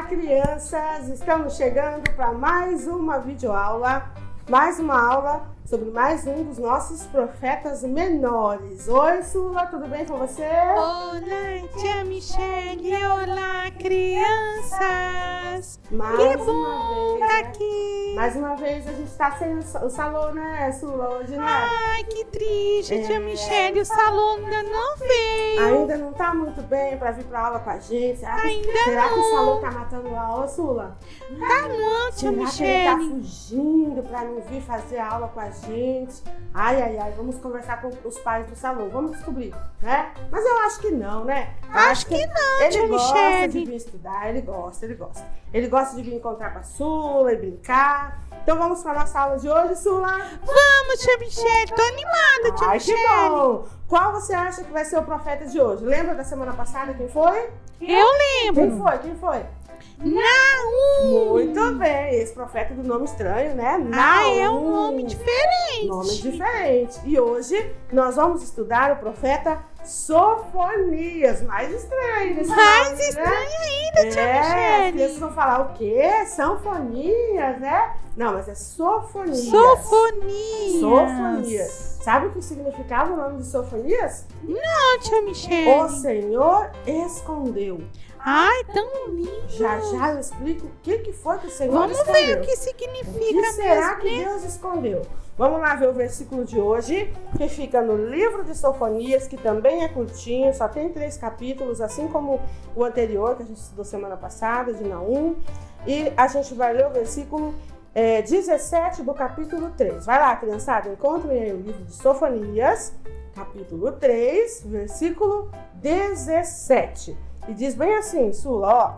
crianças! Estamos chegando para mais uma videoaula, mais uma aula sobre mais um dos nossos profetas menores. Oi, Sula, tudo bem com você? Olá, tia Michele! Olá, crianças! Que bom estar aqui! Mais uma vez a gente está sem o salão, né, Sula, hoje, né? Ai, que triste, tia Michele, o salão ainda não veio. Ainda não tá muito bem para vir para aula com a gente. Será não. que o salão tá matando a aula, Sula? Tá não, tia Será Michele. que ele tá fugindo para não vir fazer a aula com a gente? Ai, vamos conversar com os pais do salão, vamos descobrir, né? Mas eu acho que não, né? Acho que não, ele tia gosta Michele. de vir estudar, ele gosta. Ele gosta de vir encontrar com a Sula e brincar. Então vamos para a nossa aula de hoje, Sula? Vamos, tia Michele, tô animada, tia Ai, que Michele. bom! Qual você acha que vai ser o profeta de hoje? Lembra da semana passada quem foi? Eu lembro. Quem foi? Naum. Muito bem, esse profeta do nome estranho, né? Ai, é um Naum. nome diferente. Nome diferente. E hoje nós vamos estudar o profeta Sofonias. Mais estranho esse Mais nome, estranho né? ainda, tia As Michele. crianças vão falar o quê? Sanfonias, né? Não, mas é Sofonias. Sofonias. Sabe o que significava o nome de Sofonias? Não, tia Michele. O Senhor escondeu. Ai, tão lindo. Já eu explico o que foi que o Senhor Vamos escondeu. ver o que significa O que será mesmo, que né? Deus escondeu? Vamos lá ver o versículo de hoje, que fica no livro de Sofonias, que também é curtinho, só tem 3 capítulos, assim como o anterior, que a gente estudou semana passada, de Naum. E a gente vai ler o versículo 17 do capítulo 3. Vai lá, criançada, encontrem aí o livro de Sofonias, capítulo 3, versículo 17. E diz bem assim, Sula, ó: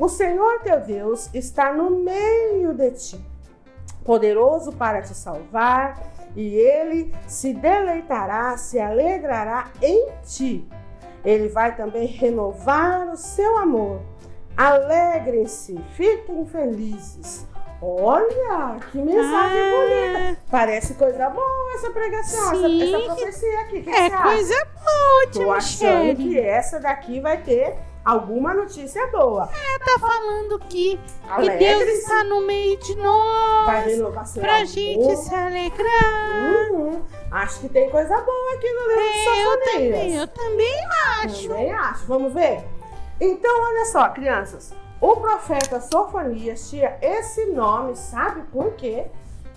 o Senhor teu Deus está no meio de ti, poderoso para te salvar, e ele se deleitará, se alegrará em ti. Ele vai também renovar o seu amor. Alegrem-se, fiquem felizes. Olha, que mensagem bonita. Parece coisa boa essa pregação, essa profecia aqui. O que você acha? Coisa boa, tia Tô achando Michele. que essa daqui vai ter alguma notícia boa. Tá falando que Alegre-se. Deus está no meio de nós. Vai renovar seu Pra amor. gente se alegrar. Acho que tem coisa boa aqui no livro de Sofonias. Eu também acho. Também acho. Vamos ver? Então, olha só, crianças. O profeta Sofonias tinha esse nome, sabe por quê?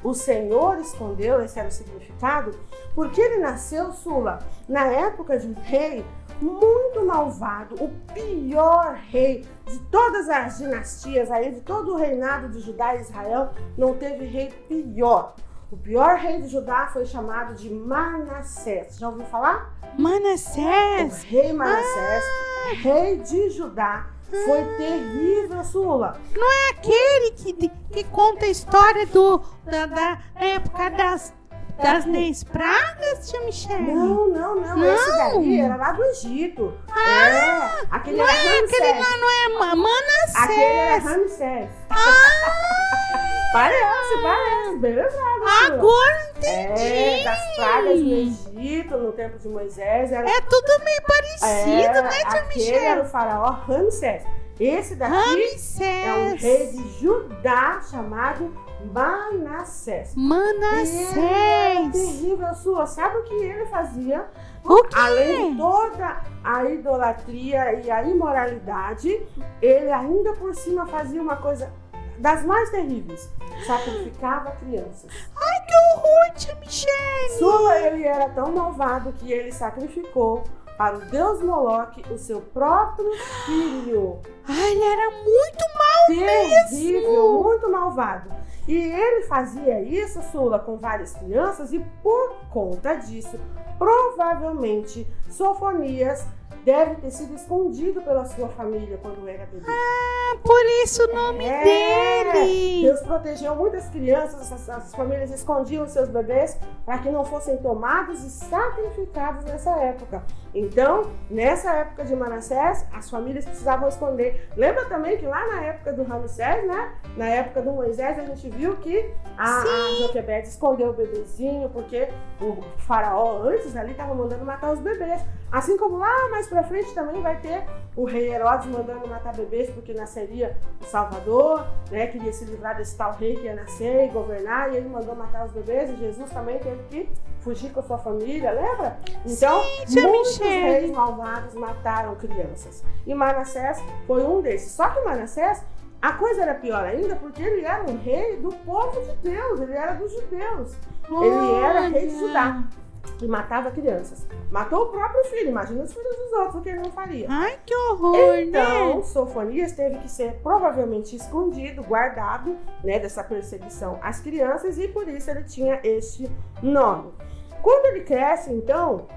O Senhor escondeu, esse era o significado, porque ele nasceu, Sula, na época de um rei muito malvado, o pior rei de todas as dinastias, aí, de todo o reinado de Judá e Israel, não teve rei pior. O pior rei de Judá foi chamado de Manassés. Já ouviu falar? Manassés. O rei Manassés, rei de Judá, foi terrível, Sula. Não é aquele que conta a história da época das 10 pragas, tia Michele? Não. Esse daí era lá do Egito. Aquele Não era é Ramsés. aquele lá, não é Manassés. Aquele era Ramsés. Parece. Bem lembrado, Sula. Agora entendi. Das pragas do Egito, no tempo de Moisés. Era, É tudo meio parecido, né, tia aquele Michele? era o faraó Ramsés. Esse daqui Ramsés. é um rei de Judá chamado Manassés. Manassés. É terrível, Sula. Sabe o que ele fazia? O quê? Além de toda a idolatria e a imoralidade, ele ainda por cima fazia uma coisa das mais terríveis. Sacrificava crianças. Ai, que horror, tia Michele. Sula, ele era tão malvado que ele sacrificou para o deus Moloque o seu próprio filho. Ai, ele era muito mal Terrível, mesmo. muito malvado. E ele fazia isso, Sula, com várias crianças, e por conta disso, provavelmente, Sofonias deve ter sido escondido pela sua família quando era bebê. Por isso o nome dele. Deus protegeu muitas crianças, as famílias escondiam seus bebês para que não fossem tomados e sacrificados nessa época. Então, nessa época de Manassés, as famílias precisavam esconder. Lembra também que lá na época do Ramsés, né? Na época do Moisés, a gente viu que a Joquebede escondeu o bebezinho, porque o faraó antes ali estava mandando matar os bebês. Assim como lá mais pra frente também vai ter o rei Herodes mandando matar bebês, porque nasceria o Salvador, né? Queria se livrar desse tal rei que ia nascer e governar, e ele mandou matar os bebês, e Jesus também teve que fugir com a sua família, lembra? Então, muitos reis malvados mataram crianças. E Manassés foi um desses. Só que Manassés, a coisa era pior ainda, porque ele era um rei do povo de Deus, ele era dos judeus. Ele era rei de Judá. E matava crianças. Matou o próprio filho, imagina os filhos dos outros, o que ele não faria. Ai, que horror, então, né? Sofonias teve que ser provavelmente escondido, guardado, né, dessa perseguição às crianças, e por isso ele tinha este nome. Quando ele cresce, então,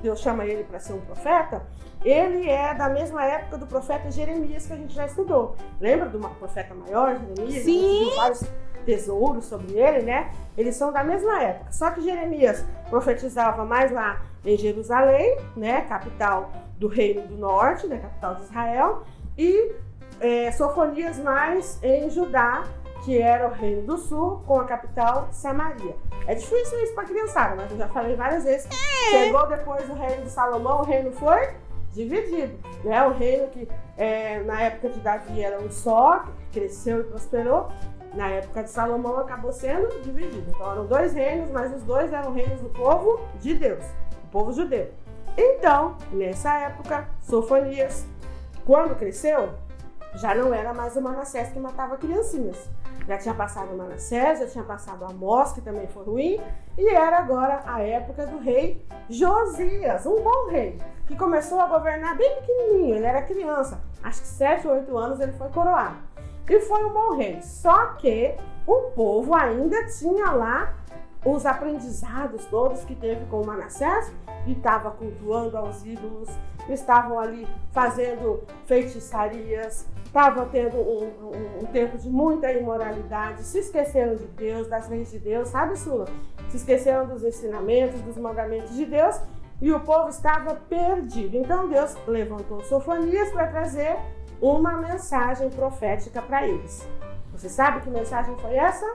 Deus chama ele para ser um profeta. Ele é da mesma época do profeta Jeremias, que a gente já estudou. Lembra do profeta maior, Jeremias? Sim. A gente viu vários tesouros sobre ele, né? Eles são da mesma época. Só que Jeremias profetizava mais lá em Jerusalém, né? Capital do Reino do Norte, né? Capital de Israel. E Sofonias mais em Judá, que era o Reino do Sul, com a capital Samaria. É difícil isso para criançada, mas eu já falei várias vezes. Chegou depois do Reino de Salomão, o reino foi dividido, né? O reino que na época de Davi era um só, que cresceu e prosperou. Na época de Salomão acabou sendo dividido. Então eram dois reinos, mas os dois eram reinos do povo de Deus, o povo judeu. Então, nessa época, Sofonias, quando cresceu, já não era mais o Manassés que matava criancinhas. Já tinha passado o Manassés, já tinha passado Amós, que também foi ruim, e era agora a época do rei Josias, um bom rei, que começou a governar bem pequenininho, ele era criança, acho que 7 ou 8 anos ele foi coroado. E foi um bom rei, só que o povo ainda tinha lá os aprendizados todos que teve com o Manassés, e estava cultuando aos ídolos, estavam ali fazendo feitiçarias, estava tendo um tempo de muita imoralidade, se esqueceram de Deus, das leis de Deus, sabe, Sula? Se esqueceram dos ensinamentos, dos mandamentos de Deus, e o povo estava perdido. Então Deus levantou Sofonias para trazer uma mensagem profética para eles. Você sabe que mensagem foi essa?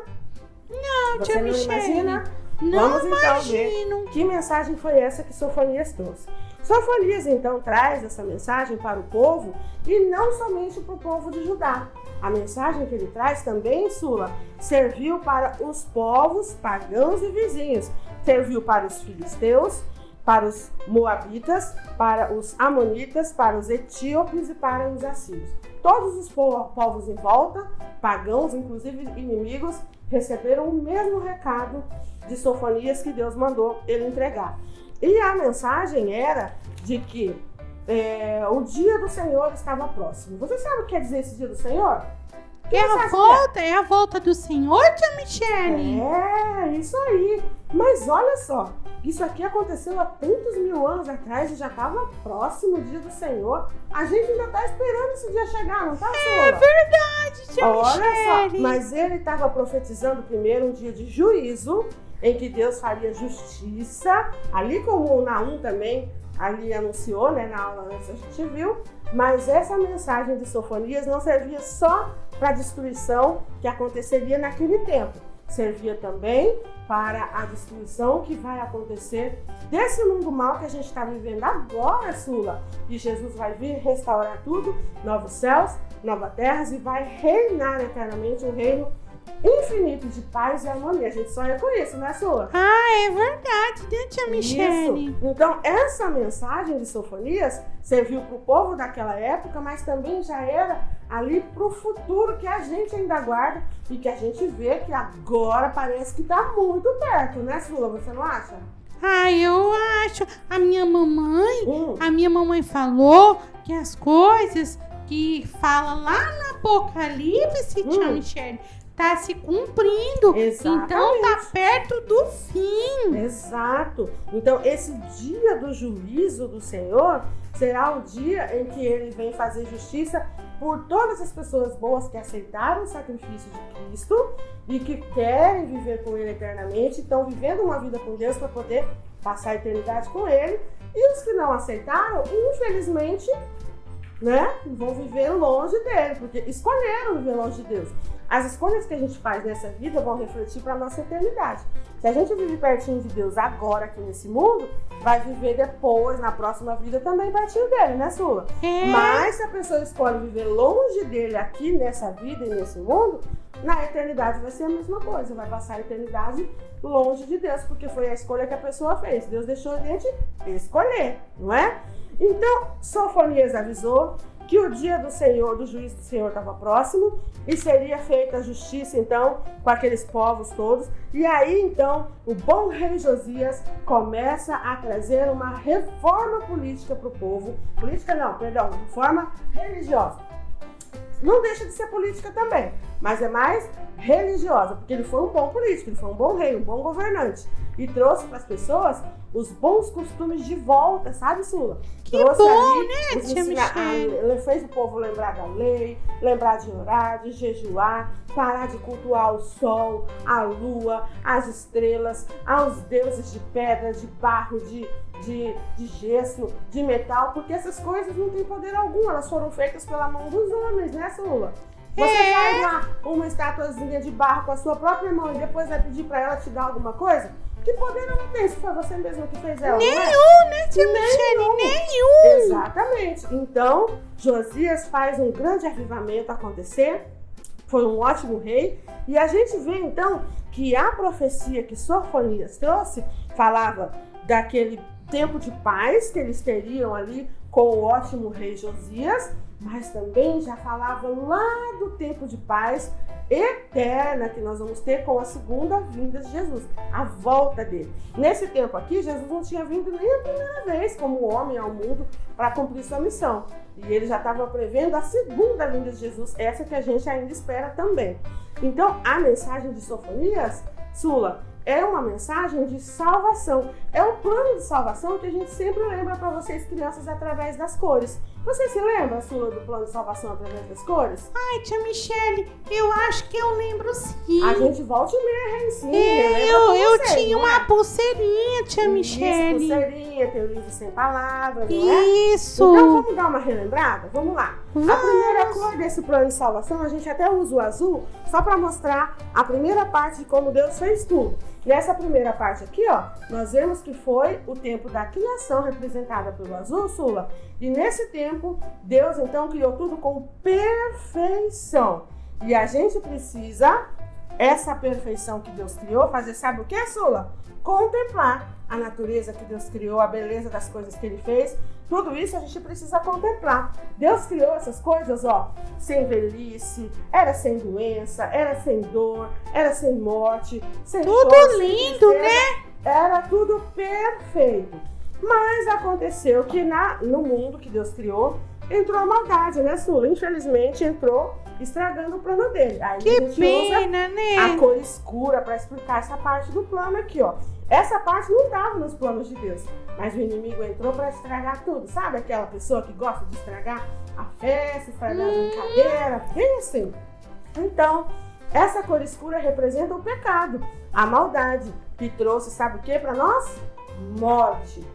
Não, Você não imagina? Não. Vamos então ver que mensagem foi essa que Sofonias trouxe. Sofonias então traz essa mensagem para o povo, e não somente para o povo de Judá. A mensagem que ele traz também, Sula, serviu para os povos pagãos e vizinhos. Serviu para os filisteus, para os moabitas, para os amonitas, para os etíopes e para os assírios. Todos os povos em volta, pagãos, inclusive inimigos, receberam o mesmo recado de Sofonias que Deus mandou ele entregar. E a mensagem era de que o dia do Senhor estava próximo. Você sabe o que quer dizer esse dia do Senhor? É a volta do Senhor, tia Michele? É, isso aí. Mas olha só, isso aqui aconteceu há tantos mil anos atrás e já estava próximo o dia do Senhor. A gente ainda está esperando esse dia chegar, não está, Sula? É verdade, tia Michele. Olha só, mas ele estava profetizando primeiro um dia de juízo, em que Deus faria justiça, ali como o Naum também ali anunciou, né, na aula antes a gente viu, mas essa mensagem de Sofonias não servia só para a destruição que aconteceria naquele tempo, servia também para a destruição que vai acontecer desse mundo mal que a gente está vivendo agora, Sula, e Jesus vai vir restaurar tudo, novos céus, nova terra, e vai reinar eternamente um reino infinito de paz e harmonia. A gente sonha com isso, né, Sula? Ah, é verdade, né, tia Michele? Isso. Então, essa mensagem de Sofonias serviu para o povo daquela época, mas também já era ali para o futuro que a gente ainda aguarda e que a gente vê que agora parece que está muito perto, né, Sula? Você não acha? Ah, eu acho. A minha mamãe falou que as coisas que fala lá no Apocalipse, tia Michele, tá se cumprindo. Exatamente. Então tá perto do fim. Exato. Então esse dia do juízo do Senhor será o dia em que ele vem fazer justiça por todas as pessoas boas que aceitaram o sacrifício de Cristo e que querem viver com Ele eternamente, estão vivendo uma vida com Deus para poder passar a eternidade com Ele. E os que não aceitaram, infelizmente, né, vão viver longe dele, porque escolheram viver longe de Deus. As escolhas que a gente faz nessa vida vão refletir para a nossa eternidade. Se a gente vive pertinho de Deus agora aqui nesse mundo, vai viver depois, na próxima vida, também pertinho dele, né, Sula? Mas se a pessoa escolhe viver longe dele aqui nessa vida e nesse mundo, na eternidade vai ser a mesma coisa. Vai passar a eternidade longe de Deus, porque foi a escolha que a pessoa fez. Deus deixou a gente escolher, não é? Então, Sofonias avisou que o dia do Senhor, do juízo do Senhor, estava próximo e seria feita a justiça, então, com aqueles povos todos. E aí, então, o bom rei Josias começa a trazer uma reforma política para o povo. Política não, perdão, reforma religiosa. Não deixa de ser política também, mas é mais religiosa, porque ele foi um bom político, ele foi um bom rei, um bom governante. E trouxe para as pessoas os bons costumes de volta, sabe, Sula? Que trouxe bom, ali, né, tia Michele? Ele fez o povo lembrar da lei, lembrar de orar, de jejuar, parar de cultuar o sol, a lua, as estrelas, aos deuses de pedra, de barro, de gesso, de metal, porque essas coisas não têm poder algum, elas foram feitas pela mão dos homens, né, Sula? Você faz lá uma estatuazinha de barro com a sua própria mão e depois vai pedir para ela te dar alguma coisa? Que poder ela tem? Se foi você mesmo que fez ela, nenhum, né, tia Michele? Nenhum! Exatamente. Então, Josias faz um grande avivamento acontecer, foi um ótimo rei, e a gente vê então que a profecia que Sofonias trouxe falava daquele tempo de paz que eles teriam ali com o ótimo rei Josias, mas também já falava lá do tempo de paz eterna que nós vamos ter com a segunda vinda de Jesus, a volta dele. Nesse tempo aqui, Jesus não tinha vindo nem a primeira vez como homem ao mundo para cumprir sua missão. E ele já estava prevendo a segunda vinda de Jesus, essa que a gente ainda espera também. Então, a mensagem de Sofonias, Sula, é uma mensagem de salvação. É um plano de salvação que a gente sempre lembra para vocês, crianças, através das cores. Você se lembra, Sula, do plano de salvação através das cores? Ai, tia Michele, eu acho que eu lembro sim. A gente volta e meia, sim. Eu tinha uma pulseirinha, tia Michele. Isso, pulseirinha, tem o livro sem palavras, não é? Isso. Então vamos dar uma relembrada? Vamos lá. A primeira cor desse plano de salvação, a gente até usa o azul, só para mostrar a primeira parte de como Deus fez tudo. Nessa primeira parte aqui, ó, nós vemos que foi o tempo da criação representada pelo azul, Sula. E nesse tempo, Deus então criou tudo com perfeição. E a gente precisa, essa perfeição que Deus criou, fazer sabe o que, Sula? Contemplar a natureza que Deus criou, a beleza das coisas que Ele fez. Tudo isso a gente precisa contemplar. Deus criou essas coisas, ó, sem velhice, era sem doença, era sem dor, era sem morte, sem tudo choro, lindo, sem né? Era tudo perfeito. Mas aconteceu que no mundo que Deus criou, entrou a maldade, né, Sula? Infelizmente entrou estragando o plano dele. Aí que a gente pena, usa né? a cor escura para explicar essa parte do plano aqui, ó. Essa parte não estava nos planos de Deus, mas o inimigo entrou para estragar tudo. Sabe aquela pessoa que gosta de estragar a festa, estragar a brincadeira? Bem assim. Então, essa cor escura representa o pecado, a maldade, que trouxe, sabe o que para nós? Morte.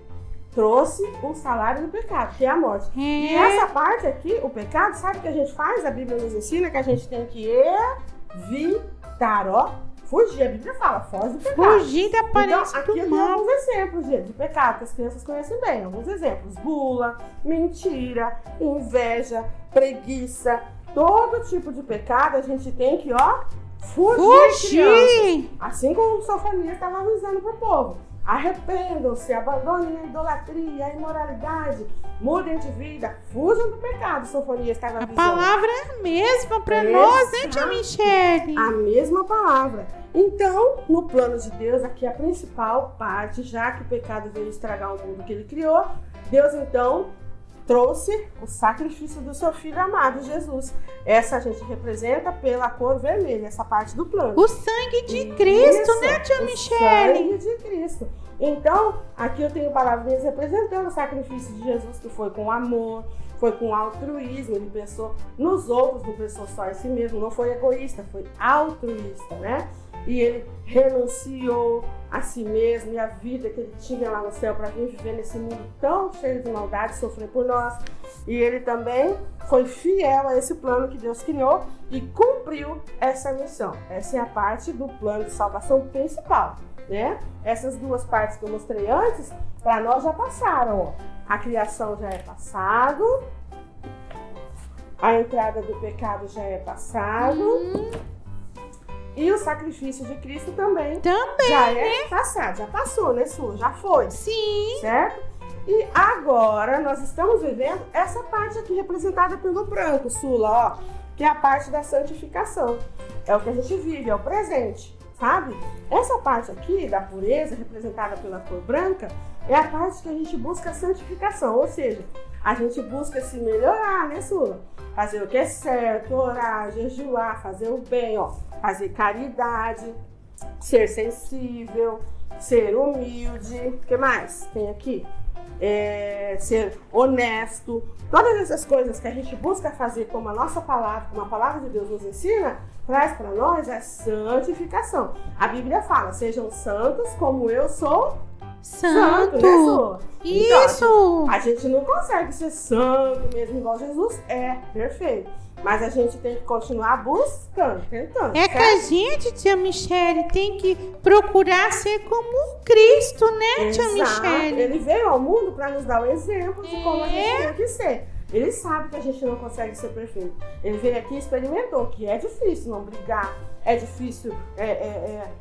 Trouxe o salário do pecado, que é a morte. E essa parte aqui, o pecado, sabe o que a gente faz? A Bíblia nos ensina que a gente tem que evitar, ó. Fugir, a Bíblia fala, foge do pecado. Fugir da aparência então, aqui do mal. Tem alguns exemplos de pecado que as crianças conhecem bem. Alguns exemplos. Gula, mentira, inveja, preguiça. Todo tipo de pecado a gente tem que, ó, fugir. Assim como o Sofonias estava avisando para o povo. Arrependam-se, abandonem a idolatria, a imoralidade, mudem de vida, fujam do pecado. Sofonias estava avisando. A palavra é a mesma para nós, né, tia Michele? A mesma palavra. Então, no plano de Deus, aqui a principal parte, já que o pecado veio estragar o mundo que ele criou, Deus então trouxe o sacrifício do seu filho amado, Jesus. Essa a gente representa pela cor vermelha, essa parte do plano. O sangue de Cristo, né, tia Michele? O sangue de Cristo. Então, aqui eu tenho palavrinhas representando o sacrifício de Jesus, que foi com amor, foi com altruísmo, ele pensou nos outros, não pensou só em si mesmo, não foi egoísta, foi altruísta, né? E ele renunciou a si mesmo e a vida que ele tinha lá no céu para vir viver nesse mundo tão cheio de maldade, sofrer por nós. E ele também foi fiel a esse plano que Deus criou e cumpriu essa missão. Essa é a parte do plano de salvação principal, né? Essas duas partes que eu mostrei antes, para nós já passaram, ó. A criação já é passado, a entrada do pecado já é passado. E o sacrifício de Cristo também já é passado, já passou, né, Sula? Já foi. Sim. Certo? E agora nós estamos vivendo essa parte aqui representada pelo branco, Sula, ó, que é a parte da santificação. É o que a gente vive, é o presente, sabe? Essa parte aqui da pureza, representada pela cor branca, é a parte que a gente busca a santificação, ou seja, a gente busca se melhorar, né, Sula? Fazer o que é certo, orar, jejuar, fazer o bem, ó. Fazer caridade, ser sensível, ser humilde, o que mais tem aqui? Ser honesto. Todas essas coisas que a gente busca fazer como a nossa palavra, como a palavra de Deus nos ensina, traz para nós a santificação. A Bíblia fala, sejam santos como eu sou santo, né, Sula? Isso! Então, a gente não consegue ser santo mesmo igual Jesus é, perfeito. Mas a gente tem que continuar buscando, tentando. É certo? Que a gente, tia Michele, tem que procurar ser como Cristo, né, Exato. Tia Michele? Ele veio ao mundo para nos dar o exemplo de como a gente tem que ser. Ele sabe que a gente não consegue ser perfeito. Ele veio aqui e experimentou que é difícil não brigar, é difícil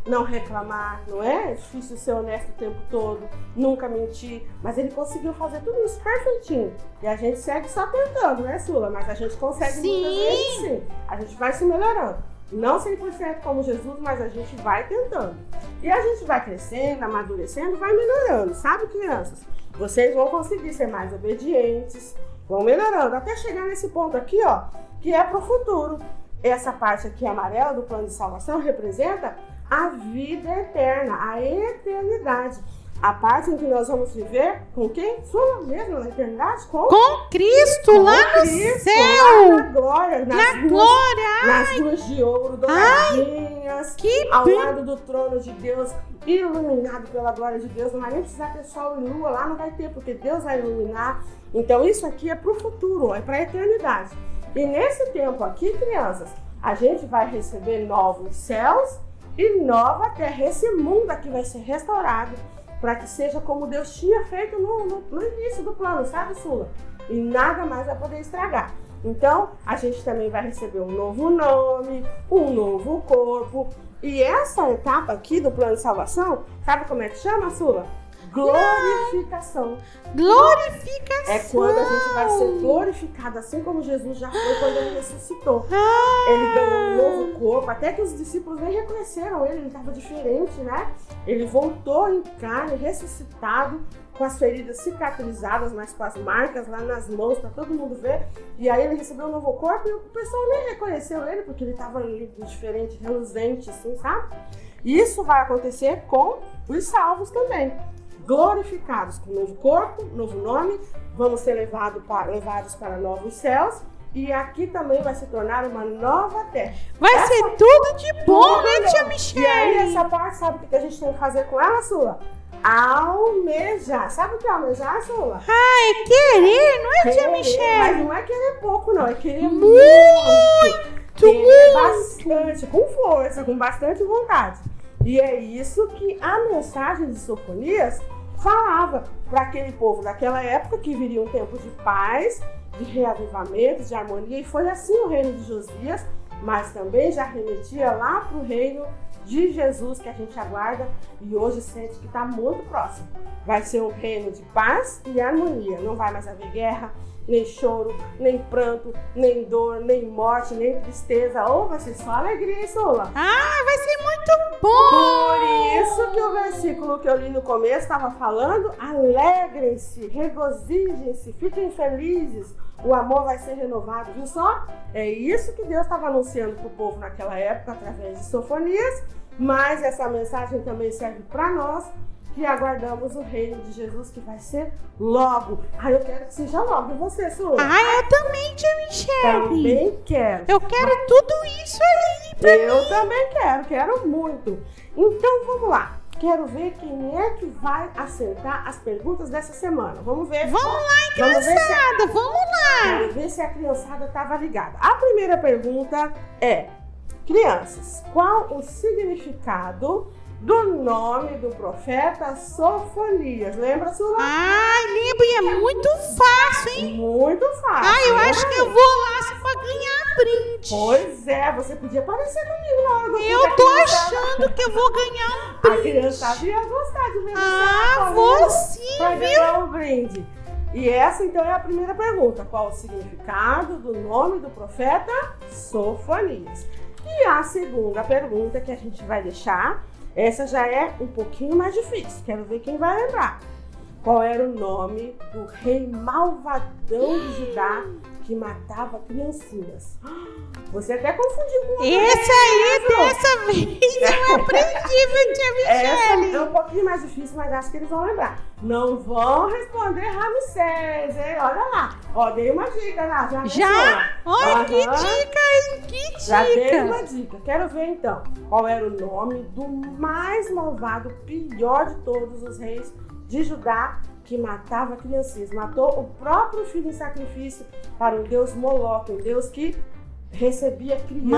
não reclamar, não é? É difícil ser honesto o tempo todo, nunca mentir. Mas ele conseguiu fazer tudo isso perfeitinho. E a gente segue só tentando, né, Sula? Mas a gente consegue muitas vezes sim. A gente vai se melhorando. Não 100% como Jesus, mas a gente vai tentando. E a gente vai crescendo, amadurecendo, vai melhorando. Sabe, crianças? Vocês vão conseguir ser mais obedientes, vão melhorando, até chegar nesse ponto aqui, ó, que é pro futuro. Essa parte aqui amarela do plano de salvação representa a vida eterna, a eternidade. A parte em que nós vamos viver com quem? Sua mesmo na eternidade? Com Cristo, lá no céu! Lá na glória, nas ruas de ouro, douradinhas, ao lado do trono de Deus, iluminado pela glória de Deus. Não vai nem precisar ter sol e lua, lá não vai ter, porque Deus vai iluminar. Então isso aqui é pro futuro, é pra eternidade. E nesse tempo aqui, crianças, a gente vai receber novos céus e nova terra. Esse mundo aqui vai ser restaurado para que seja como Deus tinha feito no início do plano, sabe, Sula? E nada mais vai poder estragar. Então, a gente também vai receber um novo nome, um novo corpo. E essa etapa aqui do plano de salvação, sabe como é que chama, Sula? Glorificação. Glorificação. É quando a gente vai ser glorificado, assim como Jesus já foi quando ele ressuscitou. Ele ganhou um novo corpo, até que os discípulos nem reconheceram ele estava diferente, né? Ele voltou em carne, ressuscitado, com as feridas cicatrizadas, mas com as marcas lá nas mãos, para todo mundo ver. E aí ele recebeu um novo corpo e o pessoal nem reconheceu ele, porque ele estava diferente, reluzente, assim, sabe? Isso vai acontecer com os salvos também. Glorificados com novo corpo, novo nome, vamos ser levados para novos céus e aqui também vai se tornar uma nova terra. Vai ser tudo de bom, né, tia Michele? E aí essa parte, sabe o que a gente tem que fazer com ela, Sula? Almejar. Sabe o que é almejar, Sula? É querer, não é, tia Michele? Mas não é querer pouco, não, é querer muito. Querer bastante, com força, com bastante vontade. E é isso que a mensagem de Sofonias falava para aquele povo daquela época, que viria um tempo de paz, de reavivamento, de harmonia. E foi assim o reino de Josias, mas também já remetia lá para o reino de Jesus, que a gente aguarda e hoje sente que está muito próximo. Vai ser um reino de paz e harmonia. Não vai mais haver guerra, nem choro, nem pranto, nem dor, nem morte, nem tristeza. Ou vai ser só alegria, Sula. Vai ser muito bom! Por isso que o versículo que eu li no começo estava falando: alegrem-se, regozijem-se, fiquem felizes. O amor vai ser renovado, viu só? É isso que Deus estava anunciando para o povo naquela época, através de Sofonias. Mas essa mensagem também serve para nós, que aguardamos o reino de Jesus, que vai ser logo. Eu quero que seja logo. E você, Su? Eu também, tia Michele. Também quero. Eu quero tudo isso aí pra mim. Eu também quero muito. Então, vamos lá. Quero ver quem é que vai acertar as perguntas dessa semana. Vamos ver. Vamos lá, criançada, vamos lá. Quero ver se a criançada estava ligada. A primeira pergunta é: crianças, qual o significado do nome do profeta Sofonias? Lembra, Sula? Lembro, e é muito fácil, hein? Muito fácil. Eu acho que eu vou lá só pra ganhar brinde. Pois é, você podia aparecer comigo na hora do Eu tô achando que eu vou ganhar um brinde. A criançada ia gostar de ver você. Vou sim, pra viu? ganhar um brinde. E essa, então, é a primeira pergunta. Qual o significado do nome do profeta Sofonias? E a segunda pergunta que a gente vai deixar, essa já é um pouquinho mais difícil. Quero ver quem vai lembrar. Qual era o nome do rei malvadão de Judá que matava criancinhas? Você até confundiu com o Esse aí, dessa vez, eu aprendi, viu, tia Michele? Essa é um pouquinho mais difícil, mas acho que eles vão lembrar. Não vão responder Ramsés, hein? Olha lá. Dei uma dica lá. Já? Olha, que dica, hein? Que dica. Já dei uma dica. Quero ver, então, qual era o nome do mais malvado, pior de todos os reis de Judá, que matava criancinhas. Matou o próprio filho em sacrifício para um deus Moloque, um deus que recebia crianças.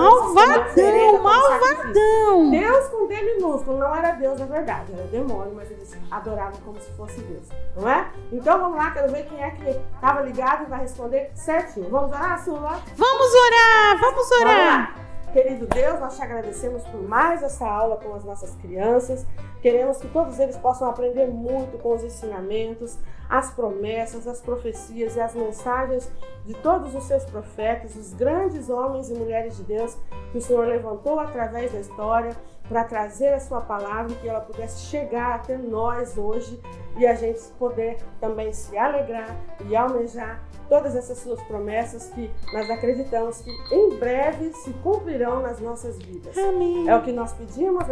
Malvadão! Deus com D minúsculo, não era Deus na verdade, era demônio, mas eles adoravam como se fosse Deus, não é? Então vamos lá, quero ver quem é que estava ligado e vai responder certinho. Vamos orar, Sula? Vamos orar! Vamos lá. Querido Deus, nós te agradecemos por mais essa aula com as nossas crianças. Queremos que todos eles possam aprender muito com os ensinamentos, as promessas, as profecias e as mensagens de todos os seus profetas, os grandes homens e mulheres de Deus que o Senhor levantou através da história para trazer a sua palavra e que ela pudesse chegar até nós hoje e a gente poder também se alegrar e almejar todas essas suas promessas que nós acreditamos que em breve se cumprirão nas nossas vidas. Amém. É o que nós pedimos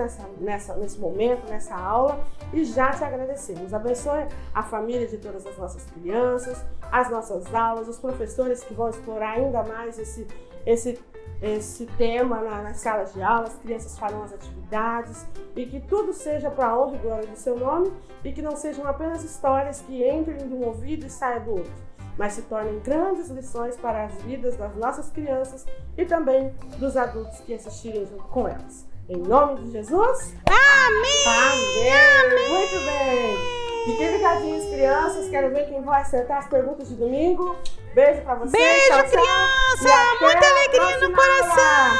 nesse momento, nessa aula, e já te agradecemos. Abençoe a família de todas as nossas crianças, as nossas aulas, os professores que vão explorar ainda mais esse tema nas salas de aula, as crianças farão as atividades e que tudo seja para a honra e glória do seu nome e que não sejam apenas histórias que entrem de um ouvido e saiam do outro, mas se tornem grandes lições para as vidas das nossas crianças e também dos adultos que assistirem junto com elas. Em nome de Jesus. Amém! Amém! Muito bem! Fiquem ligadinhos, crianças. Quero ver quem vai acertar as perguntas de domingo. Beijo pra vocês. Beijo, tchau, criança! Muita alegria no coração!